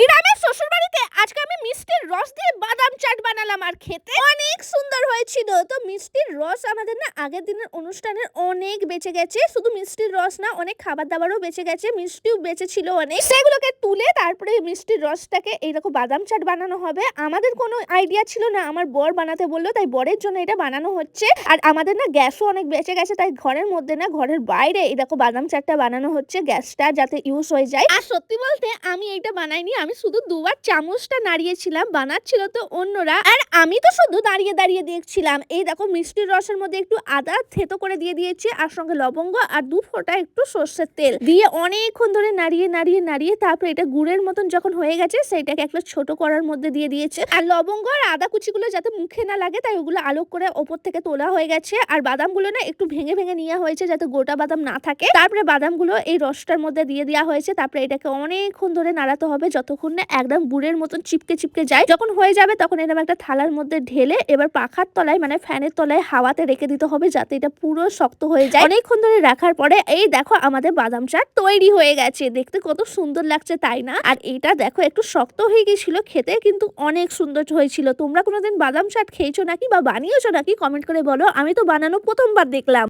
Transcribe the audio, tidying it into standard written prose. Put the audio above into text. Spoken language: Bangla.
গ্রামের শ্বশুর বাড়িতে আজকে আমি মিষ্টির রস দিয়ে বাদাম চাট বানালাম আর খেতে অনেক সুন্দর হয়েছিল। তো মিষ্টির রস আমাদের না আগের দিনের অনুষ্ঠানের অনেক বেঁচে গেছে, শুধু মিষ্টির রস না অনেক খাবার দাবারও বেঁচে গেছে, মিষ্টিও বেঁচে ছিল অনেক, সেগুলোকে তুলে তারপরে মিষ্টির রসটাকে এইরকম বাদাম চাট বানানো হবে। আমাদের কোনো আইডিয়া ছিল না, আমার বর বানাতে বললো, তাই বরের জন্য এটা বানানো হচ্ছে। আর আমাদের না গ্যাসও অনেক বেঁচে গেছে, তাই ঘরের মধ্যে না ঘরের বাইরে এরকম বাদাম চাটটা বানানো হচ্ছে, গ্যাসটা যাতে ইউজ হয়ে যায়। আর সত্যি বলতে আমি এইটা বানাইনি, আমি শুধু দুবার চামচটা নাড়িয়েছিলাম, বানাচ্ছিল তো অন্যরা, আর আমি তো শুধু দাঁড়িয়ে দাঁড়িয়ে দেখছিলাম। এই দেখো মিষ্টির রসের মধ্যে একটু আদা থেতো করে দিয়ে দিয়েছি, আর সঙ্গে লবঙ্গ আর 2 ফোঁটা একটু সর্ষের তেল দিয়ে অনেকক্ষণ ধরে নাড়িয়ে নাড়িয়ে নাড়িয়ে তারপর এটা গুড়ের মতন যখন হয়ে গেছে সেটাকে একটা ছোট কড়ার মধ্যে দিয়ে দিয়েছে। আর লবঙ্গ আর আদা কুচিগুলো যাতে মুখে না লাগে তাই ওগুলো আলোক করে ওপর থেকে তোলা হয়ে গেছে। আর বাদামগুলো না একটু ভেঙে ভেঙে নেওয়া হয়েছে যাতে গোটা বাদাম না থাকে। তারপরে বাদামগুলো এই রসটার মধ্যে দিয়ে দেওয়া হয়েছে। তারপরে এটাকে অনেকক্ষণ ধরে নাড়াতে হবে যতক্ষণ না একদম গুড়ের মতন চিপকে চিপকে যায়। যখন হয়ে যাবে তখন এরকম একটা থালার মধ্যে ঢেলে এবার পাখার তলায় মানে ফ্যানের তলায় হাওয়াতে রেখে দিতে হবে যাতে এটা পুরো শক্ত হয়ে যায়। অনেকক্ষণ ধরে রাখার পরে এই দেখো আমাদের বাদাম চাট তৈরি হয়ে গেছে। দেখতে কত সুন্দর লাগছে তাই না? আর এটা দেখো একটু শক্ত হয়ে গিয়েছিল, খেতে কিন্তু অনেক সুন্দর হয়েছিল। তোমরা কোনোদিন বাদাম চাট খেয়েছো নাকি বা বানিয়েছো নাকি কমেন্ট করে বলো। আমি তো বানানো প্রথমবার দেখলাম।